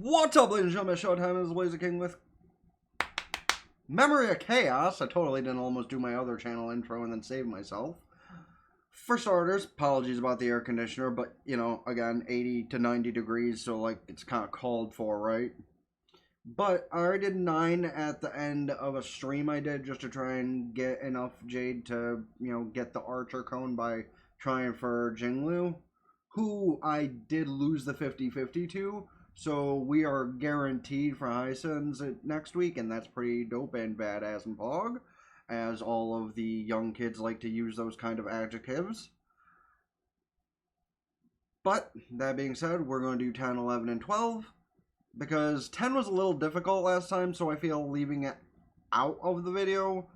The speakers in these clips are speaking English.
What's up, ladies and gentlemen? Showtime is TheBlaziking with Memory of Chaos. I totally didn't almost do my other channel intro and then save myself. For starters, apologies about the air conditioner, but, you know, again, 80 to 90 degrees, so, like, it's kind of called for, right? But I already did 9 at the end of a stream I did just to try and get enough Jade to, you know, get the Archer cone by trying for Jinglu, who I did lose the 50-50 to. So we are guaranteed for Hisense next week, and that's pretty dope and badass and Pog, as all of the young kids like to use those kind of adjectives. But, that being said, we're going to do 10, 11, and 12, because 10 was a little difficult last time, so I feel leaving it out of the video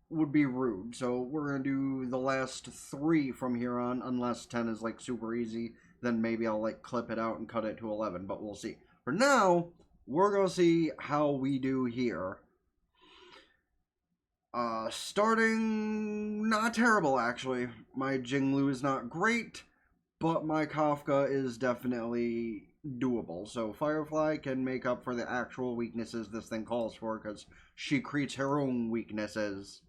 would be rude. So we're going to do the last 3 from here on, unless 10 is, like, super easy. Then maybe I'll, like, clip it out and cut it to 11, but we'll see. For now, we're going to see how we do here. Starting not terrible, actually. My Jinglu is not great, but my Kafka is definitely doable. So Firefly can make up for the actual weaknesses this thing calls for, because she creates her own weaknesses.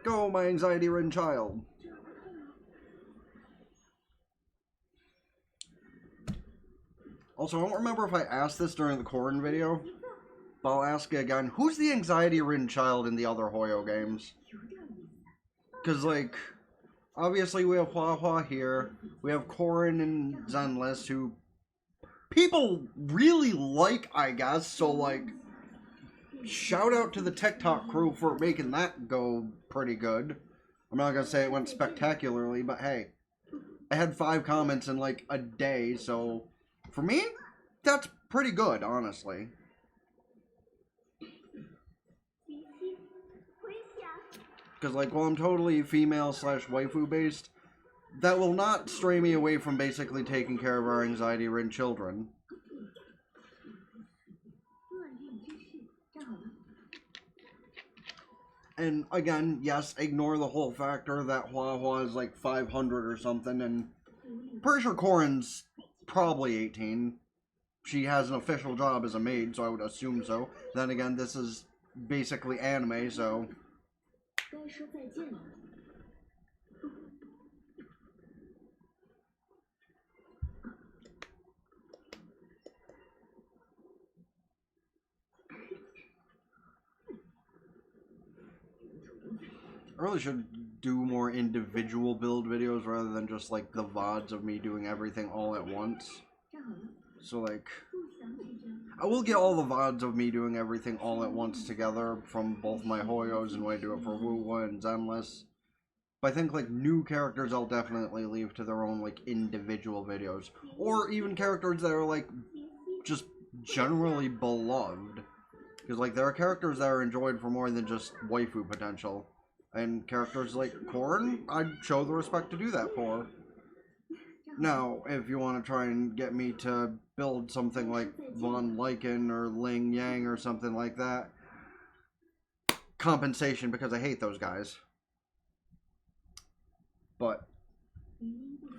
Go, my anxiety-ridden child. Also, I don't remember if I asked this during the Corrin video, but I'll ask you again. Who's the anxiety-ridden child in the other Hoyo games? Because, like, obviously we have Hua Hua here. We have Corrin and Zenless, who people really like, I guess. So, like, shout out to the TikTok crew for making that go pretty good. I'm not going to say it went spectacularly, but hey, I had 5 comments in, like, a day, so for me, that's pretty good, honestly. Because, like, while I'm totally female/waifu based, that will not stray me away from basically taking care of our anxiety-ridden children. And again, yes, ignore the whole factor that Hua Hua is like 500 or something, and pretty sure Corrin's probably 18. She has an official job as a maid, so I would assume so. Then again, this is basically anime, so... I really should do more individual build videos rather than just like the VODs of me doing everything all at once. So like, I will get all the VODs of me doing everything all at once together from both my Hoyos and when I do it for Wuwa and Zenless. But I think like new characters I'll definitely leave to their own like individual videos. Or even characters that are like just generally beloved. Because like there are characters that are enjoyed for more than just waifu potential. And characters like Corrin, I'd show the respect to do that for. Now, if you want to try and get me to build something like Von Lycan or Ling Yang or something like that, compensation, because I hate those guys. But,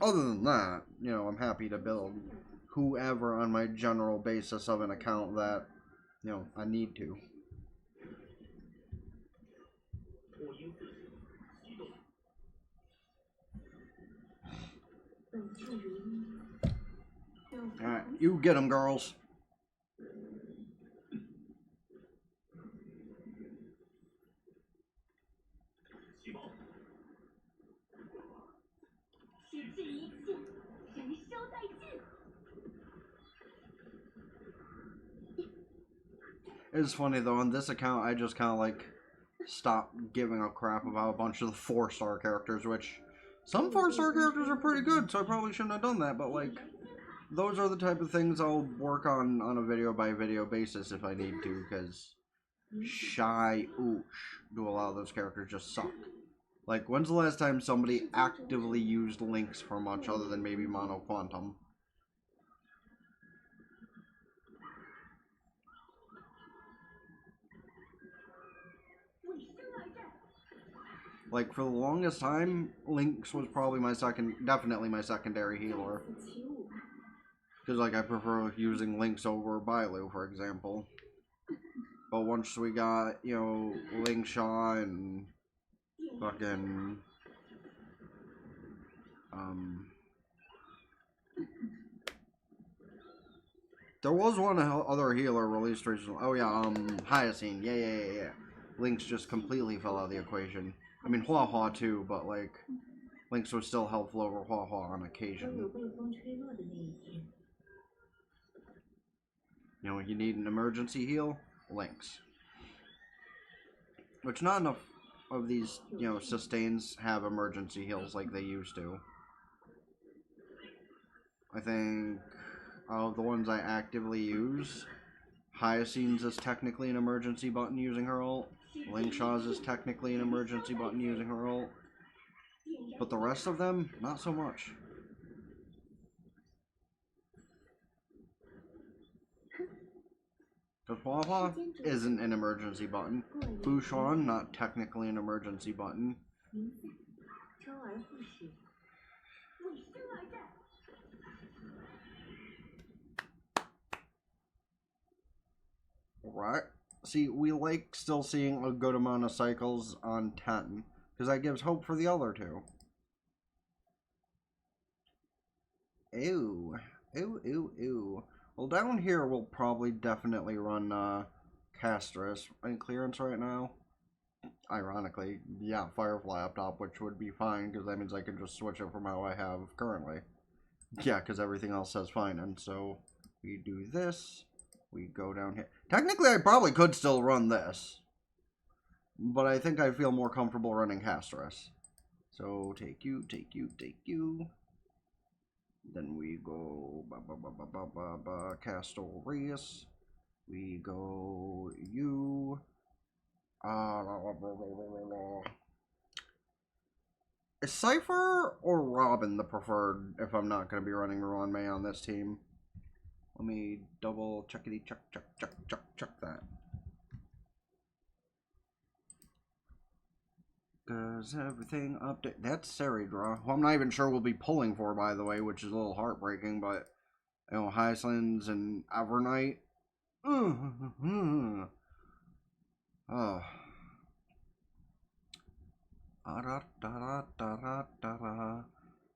other than that, you know, I'm happy to build whoever on my general basis of an account that, you know, I need to. Alright, you get them, girls. It's funny though, on this account I just kind of like stopped giving a crap about a bunch of the 4-star characters, which some 4-star characters are pretty good, so I probably shouldn't have done that, but like, those are the type of things I'll work on a video by video basis if I need to, because shy oosh do a lot of those characters just suck. Like, when's the last time somebody actively used links for much other than maybe Mono Quantum? Like, for the longest time, Lynx was probably definitely my secondary healer. Because, like, I prefer using Lynx over Bailu, for example. But once we got, you know, Ling Shaw and fucking, there was one other healer released recently. Oh yeah, Hyacine. Yeah. Lynx just completely fell out of the equation. I mean, Hua Hua too, but like, Lynx was still helpful over Hua Hua on occasion. You know, you need an emergency heal, Lynx. Which not enough of these, you know, sustains have emergency heals like they used to. I think of the ones I actively use, Hyacine's is technically an emergency button using her ult. Lingshaw's is technically an emergency button using her ult. But the rest of them, not so much. Because Hua Hua isn't an emergency button. Fu Shan, not technically an emergency button. Right. See, we like still seeing a good amount of cycles on 10. Because that gives hope for the other two. Ew. Ew. Well, down here we'll probably definitely run Castris in clearance right now. Ironically, yeah, Firefly up top, which would be fine, because that means I can just switch it from how I have currently. Yeah, because everything else says fine, and so we do this, we go down here. Technically, I probably could still run this, but I think I feel more comfortable running Castris. So, take you. Then we go Castorius. We go you. Is Cypher or Robin the preferred if I'm not going to be running Ruan Mei on this team? Let me double check that. Cause everything update. That's Seridra, who I'm not even sure we'll be pulling for, by the way, which is a little heartbreaking. But you know, Hyslins and Evernight. Oh.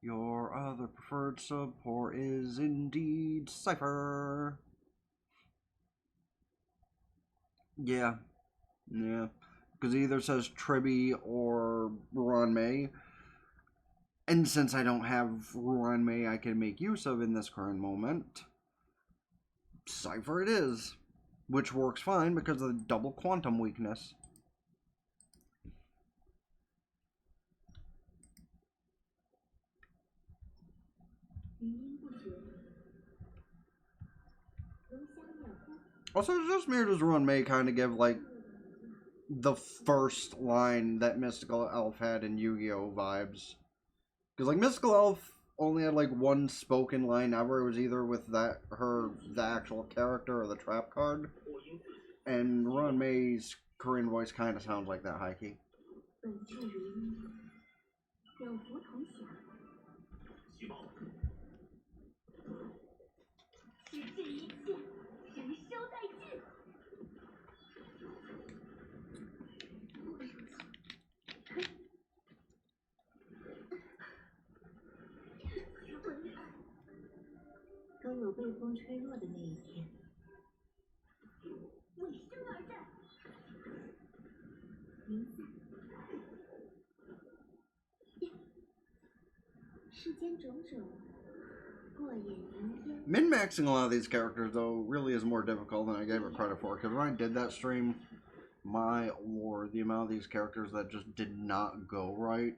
Your other preferred support is indeed Cypher. Yeah. Because it either says Tribby or Ruan Mei. And since I don't have Ruan Mei I can make use of in this current moment, Cypher it is. Which works fine because of the double quantum weakness. Also, just me or does Ruan Mei kind of give, like, the first line that Mystical Elf had in Yu-Gi-Oh! Vibes? Because, like, Mystical Elf only had, like, one spoken line ever. It was either with the actual character or the trap card. And Ruan Mei's Korean voice kind of sounds like that, Heike. Min-maxing a lot of these characters, though, really is more difficult than I gave it credit for. Because when I did that stream, my lord, the amount of these characters that just did not go right.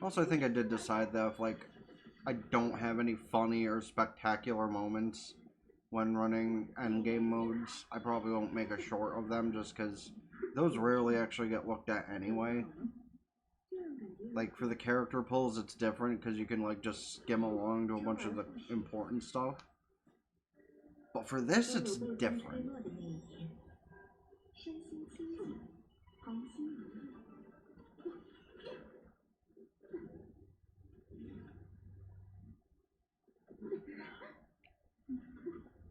Also, I think I did decide that if, like, I don't have any funny or spectacular moments when running endgame modes, I probably won't make a short of them just because those rarely actually get looked at anyway. Like, for the character pulls, it's different because you can, like, just skim along to a bunch of the important stuff. But for this, it's different.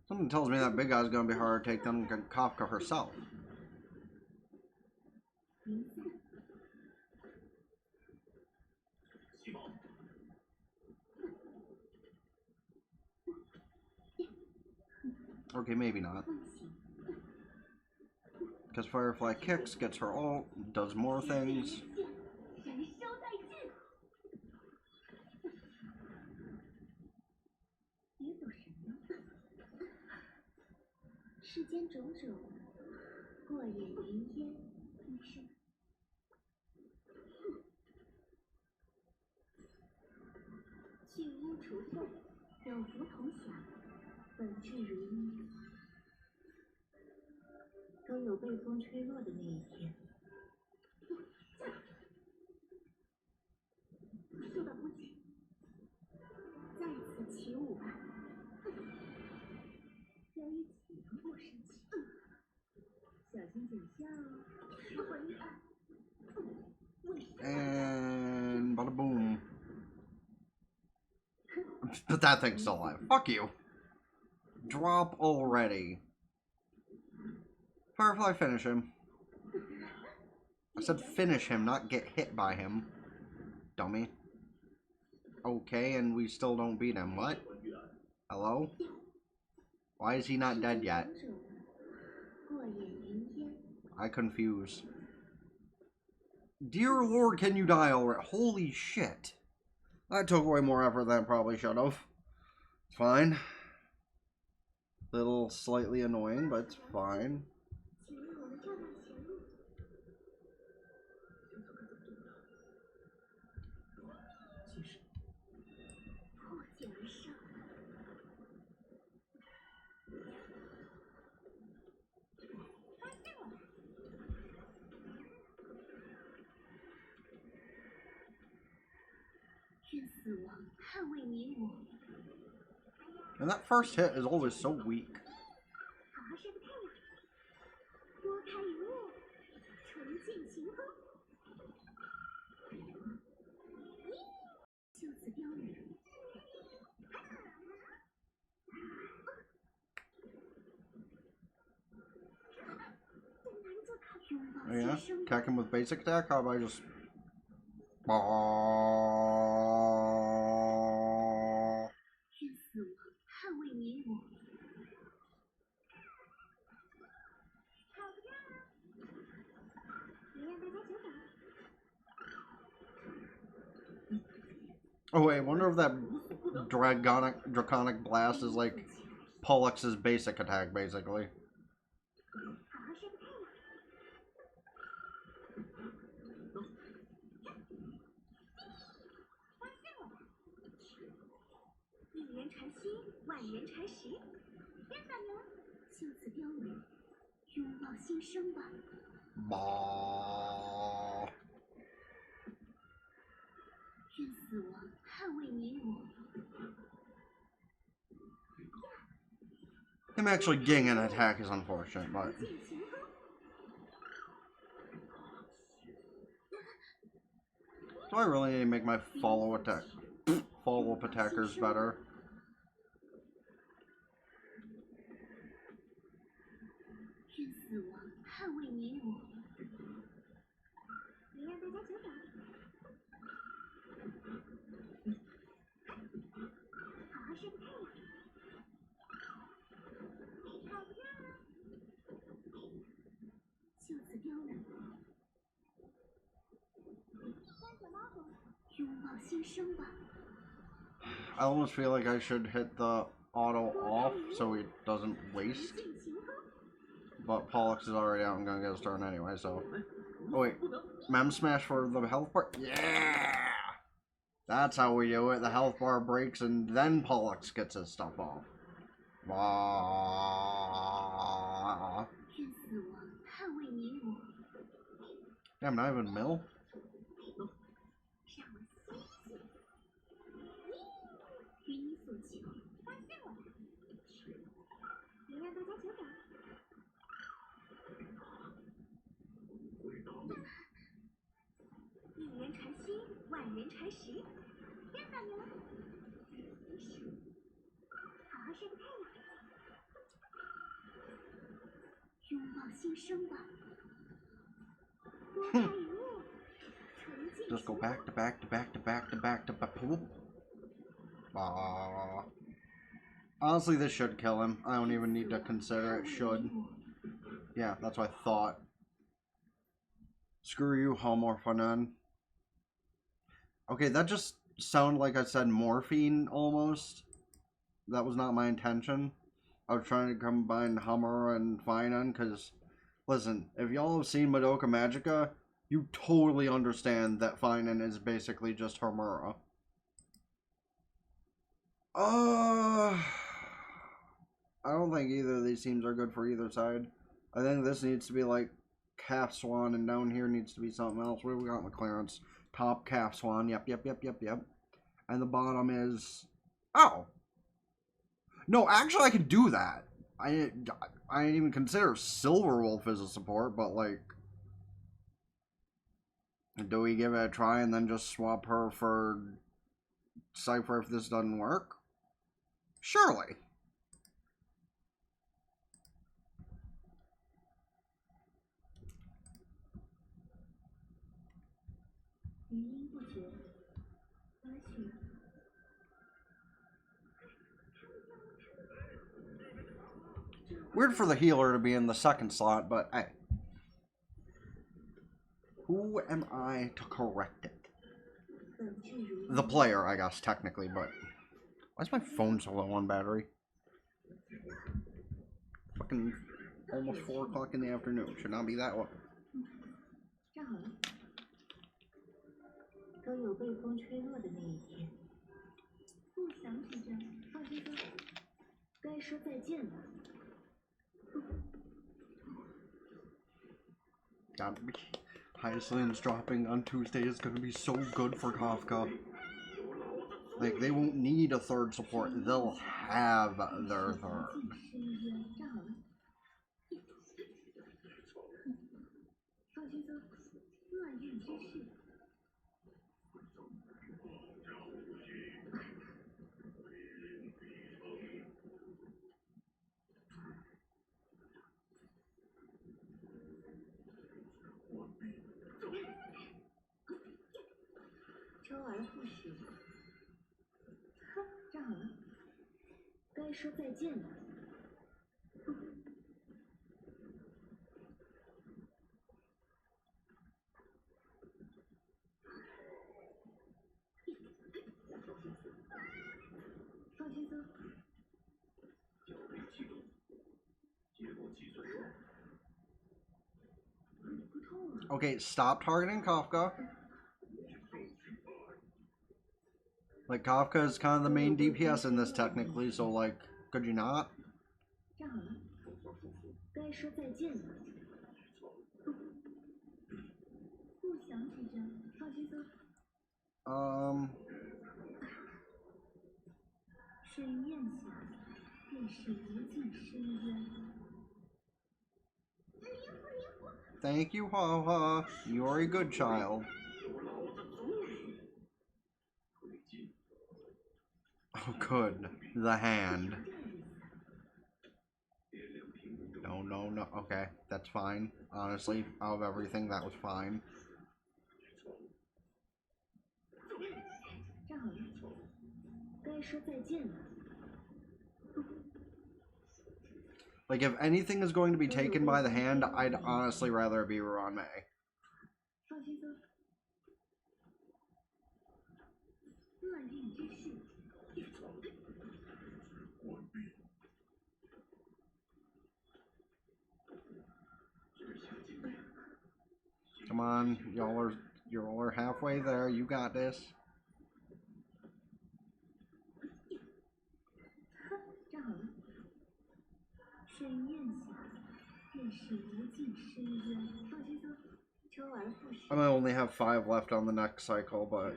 Something tells me that big guy's gonna be harder to take than Kafka herself. Okay, maybe not. Because Firefly kicks, gets her ult, does more things. And bada boom. But that thing's still alive. Fuck you. Drop already. Firefly, finish him. I said finish him, not get hit by him. Dummy. Okay, and we still don't beat him. What? Hello? Why is he not dead yet? I confuse. Dear Lord, can you die already? Holy shit. That took way more effort than I probably should have. It's fine. Little slightly annoying, but it's fine. And that first hit is always so weak. Oh yeah? Attack him with basic attack? How about I just... Oh wait, I wonder if that draconic blast is like Pollux's basic attack, basically. Bah. Him actually getting an attack is unfortunate, but... Do I really need to make my follow-up attackers better? I almost feel like I should hit the auto off so it doesn't waste. But Pollux is already out and gonna get his turn anyway, so... Oh wait, Mem Smash for the health bar? Yeah! That's how we do it. The health bar breaks and then Pollux gets his stuff off. Damn, not even Mill? Just go back to back to back to back to back to back. Aww. Honestly, this should kill him. I don't even need to consider it. Should. Yeah, that's what I thought. Screw you, Homo Fanon. Okay, that just sounded like I said morphine, almost. That was not my intention. I was trying to combine Hummer and Finan, because, listen, if y'all have seen Madoka Magica, you totally understand that Finan is basically just Homura. I don't think either of these teams are good for either side. I think this needs to be like Calf Swan, and down here needs to be something else. What do we got in the clearance? Top Calf Swan. Yep. And the bottom is... Oh! No, actually I could do that. I didn't even consider Silver Wolf as a support, but like... Do we give it a try and then just swap her for Cypher if this doesn't work? Surely. Weird for the healer to be in the second slot, but hey. Who am I to correct it? The player, I guess, technically, but... Why is my phone so low on battery? Fucking almost 4 o'clock in the afternoon. Should not be that low. Gotta be. Hyacint's dropping on Tuesday is gonna be so good for Kafka. Like, they won't need a third support. They'll have their third. Okay, stop targeting Kafka. Like, Kafka is kind of the main DPS in this, technically, so, like, could you not? Thank you, Haha. You're a good child. Oh, good. The hand. No. Okay, that's fine. Honestly, out of everything, that was fine. Like, if anything is going to be taken by the hand, I'd honestly rather it be Ruan-Mei. Come on, y'all are halfway there. You got this. I might only have 5 left on the next cycle, but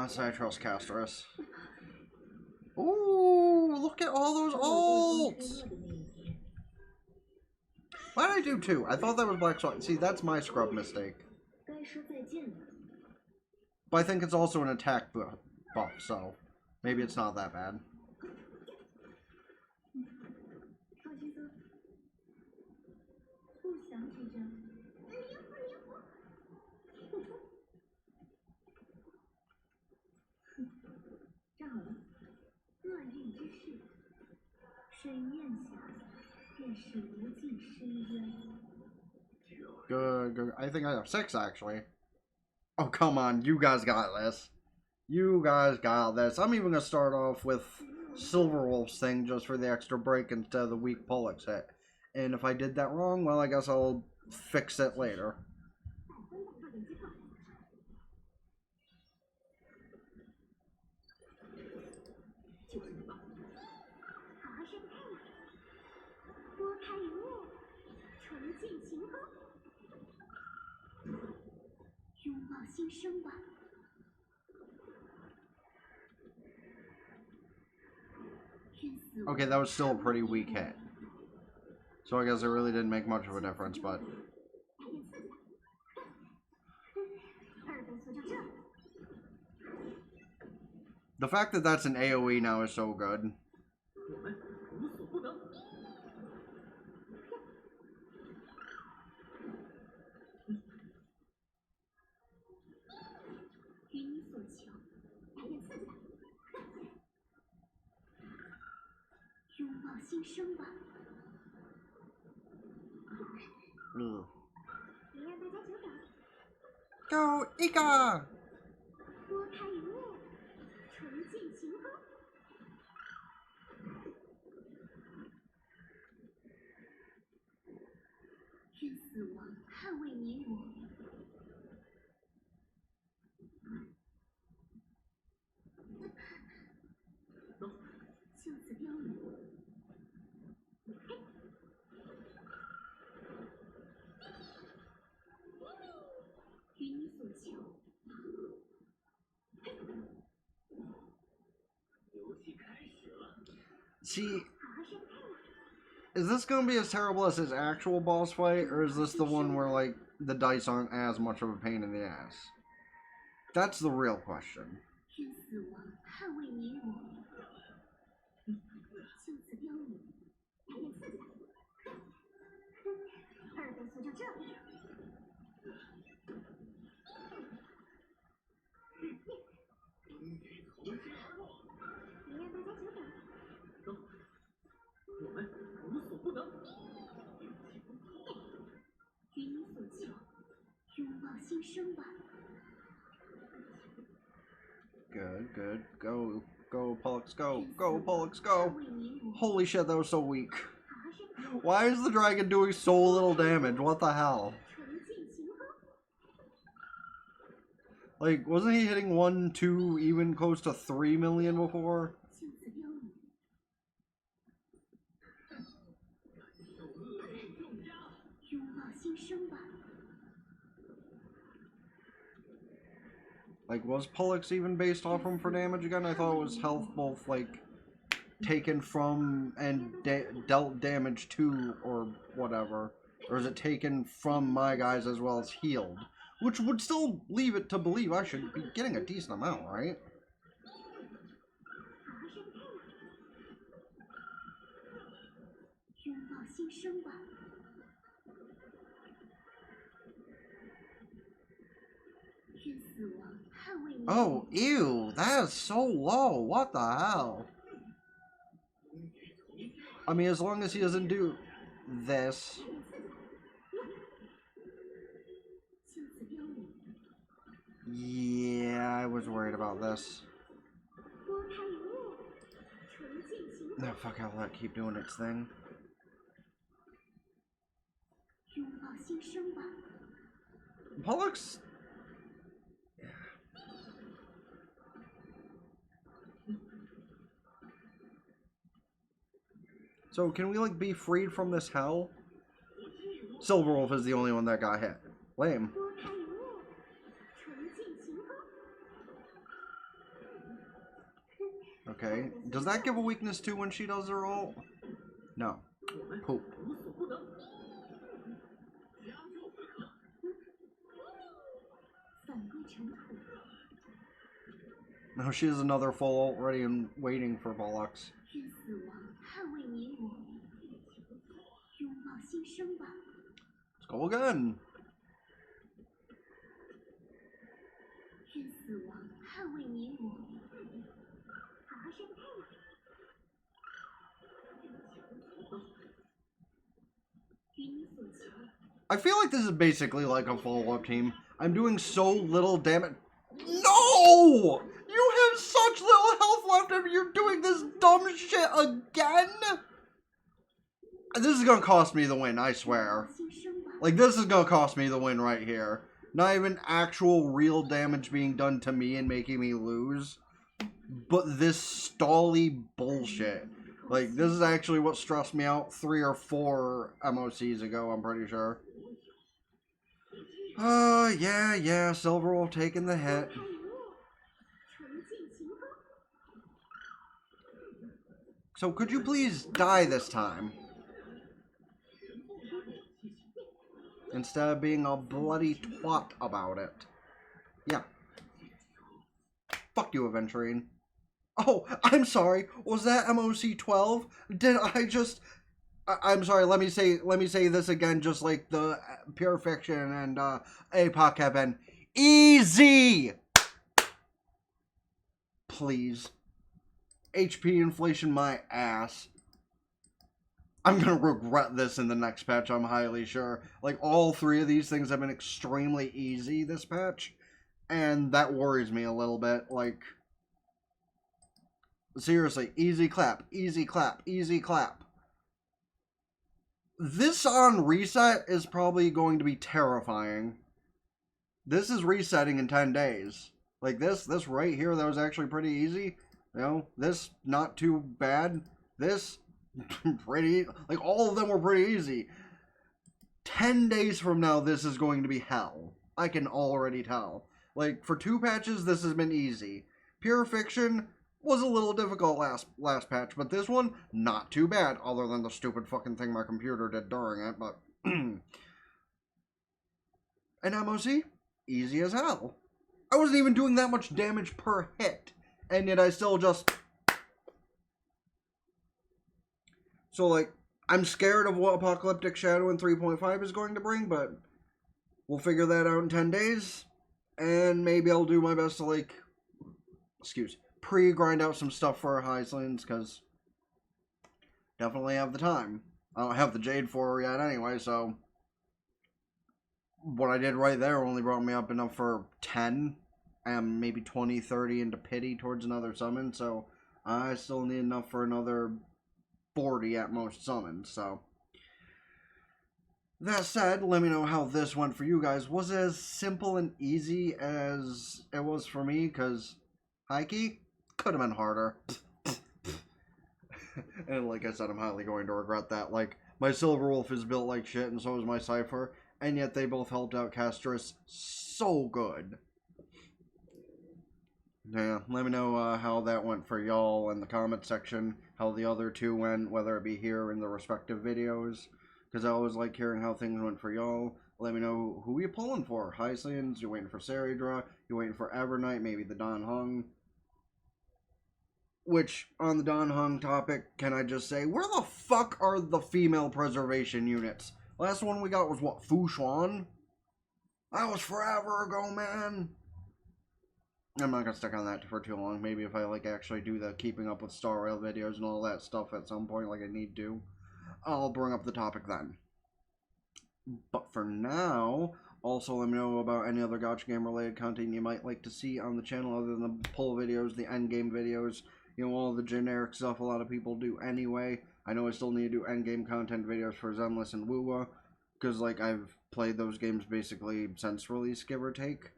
so I trust Castros. Ooh, look at all those ults! Why did I do 2? I thought that was Black Swan. See, that's my scrub mistake. But I think it's also an attack buff, so maybe it's not that bad. Good, good. I think I have 6 actually. Oh, come on. You guys got this. You guys got this. I'm even going to start off with Silverwolf's thing just for the extra break instead of the weak Pollux hit. And if I did that wrong, well, I guess I'll fix it later. Okay, that was still a pretty weak hit. So I guess it really didn't make much of a difference, but... the fact that that's an AoE now is so good. Ugh. Go, Ika! See, is this going to be as terrible as his actual boss fight, or is this the one where, like, the dice aren't as much of a pain in the ass? That's the real question. Good, good. Go, go, Pollux, go. Go, Pollux, go. Holy shit, that was so weak. Why is the dragon doing so little damage? What the hell? Like, wasn't he hitting 1, 2, even close to 3 million before? Like, was Pollux even based off him for damage again? I thought it was health both, like, taken from and dealt damage to, or whatever. Or is it taken from my guys as well as healed? Which would still leave it to believe I should be getting a decent amount, right? Oh, ew, that is so low. What the hell? I mean, as long as he doesn't do this. Yeah, I was worried about this. No, fuck, I'll let it keep doing its thing. Pollux? So, can we, like, be freed from this hell? Silverwolf is the only one that got hit. Lame. Okay. Does that give a weakness too when she does her ult? No. Poop. Now she has another full ult ready and waiting for Pollux. Let's Go again. I feel like this is basically like a follow-up team. I'm doing so little damage. No! You have such little health left and you're doing this dumb shit again? This is gonna cost me the win, I swear. Like, this is gonna cost me the win right here. Not even actual real damage being done to me and making me lose. But this stally bullshit. Like, this is actually what stressed me out 3 or 4 MoCs ago, I'm pretty sure. Yeah, Silver Wolf taking the hit. So could you please die this time? Instead of being a bloody twat about it. Yeah. Fuck you, Aventurine. Oh, I'm sorry. Was that MoC 12? Did I just... I'm sorry, let me say this again, just like the Pure Fiction and APOC have been. Easy! Please. HP inflation my ass. I'm gonna regret this in the next patch, I'm highly sure. Like, all 3 of these things have been extremely easy this patch, and that worries me a little bit. Like, seriously, easy clap, easy clap, easy clap. This on reset is probably going to be terrifying. This is resetting in 10 days. Like, this right here, that was actually pretty easy. You know, this, not too bad. This, pretty, like, all of them were pretty easy. 10 days from now, this is going to be hell. I can already tell. Like, for 2 patches, this has been easy. Pure Fiction was a little difficult last patch, but this one, not too bad, other than the stupid fucking thing my computer did during it, but... An MoC? Easy as hell. I wasn't even doing that much damage per hit, and yet I still just... So, like, I'm scared of what Apocalyptic Shadow in 3.5 is going to bring, but we'll figure that out in 10 days, and maybe I'll do my best to, like... pre-grind out some stuff for Hyslins, because definitely have the time. I don't have the Jade for her yet anyway, so what I did right there only brought me up enough for 10, and maybe 20, 30 into Pity towards another summon, so I still need enough for another 40 at most summons, so... That said, let me know how this went for you guys. Was it as simple and easy as it was for me? Because, Heike, could have been harder. And like I said, I'm highly going to regret that. Like, my Silver Wolf is built like shit, and so is my Cypher, and yet they both helped out Castris so good. Yeah, let me know how that went for y'all in the comment section, how the other 2 went, whether it be here in the respective videos, because I always like hearing how things went for y'all. Let me know who you pulling for. Hyslins, you waiting for Saridra, you waiting for Evernight, maybe the Dan Heng. Which, on the Dan Heng topic, can I just say, where the fuck are the female preservation units? Last one we got was, what, Fu Xuan? That was forever ago, man. I'm not gonna stick on that for too long. Maybe if I, like, actually do the keeping up with Star Rail videos and all that stuff at some point, like I need to, I'll bring up the topic then. But for now, also let me know about any other Gotcha Game related content you might like to see on the channel other than the pull videos, the endgame videos, you know, all the generic stuff a lot of people do anyway. I know I still need to do endgame content videos for Zenless and Wuwa, because, like, I've played those games basically since release, give or take.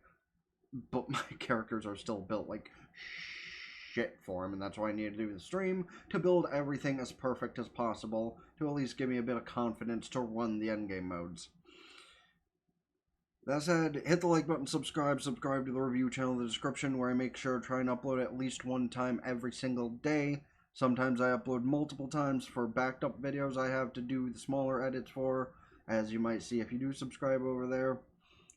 But my characters are still built like shit for them, and that's why I need to do the stream, to build everything as perfect as possible, to at least give me a bit of confidence to run the endgame modes. That said, hit the like button, subscribe to the review channel in the description, where I make sure to try and upload at least 1 time every single day. Sometimes I upload multiple times for backed up videos I have to do the smaller edits for, as you might see if you do subscribe over there.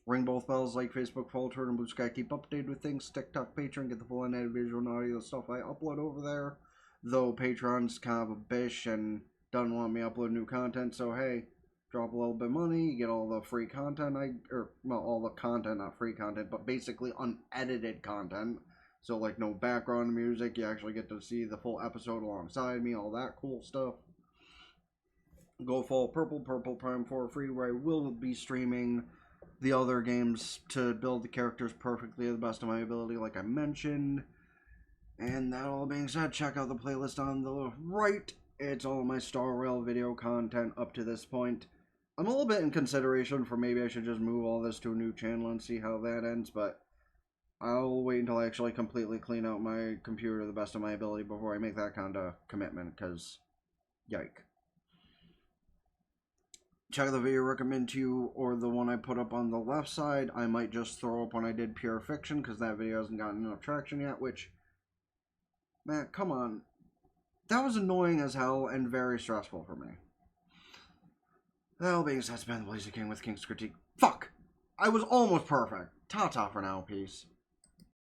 Ring both bells, like Facebook, follow Twitter, and Blue Sky, keep updated with things, TikTok, Patreon, get the full unedited visual and audio stuff I upload over there. Though Patreon's kind of a bitch and doesn't want me to upload new content, so hey, drop a little bit of money, you get all the free content, all the content, not free content, but basically unedited content. So, like, no background music, you actually get to see the full episode alongside me, all that cool stuff. Go follow Purple Prime for free, where I will be streaming the other games to build the characters perfectly to the best of my ability, like I mentioned. And that all being said, check out the playlist on the right. It's all my Star Rail video content up to this point. I'm a little bit in consideration for maybe I should just move all this to a new channel and see how that ends, but I'll wait until I actually completely clean out my computer to the best of my ability before I make that kind of commitment, because, yike. Check the video I recommend to you, or the one I put up on the left side. I might just throw up when I did Pure Fiction, because that video hasn't gotten enough traction yet, which, man, come on. That was annoying as hell and very stressful for me. That all being said, it's been TheBlaziking with King's Critique. Fuck! I was almost perfect. Ta-ta for now, peace.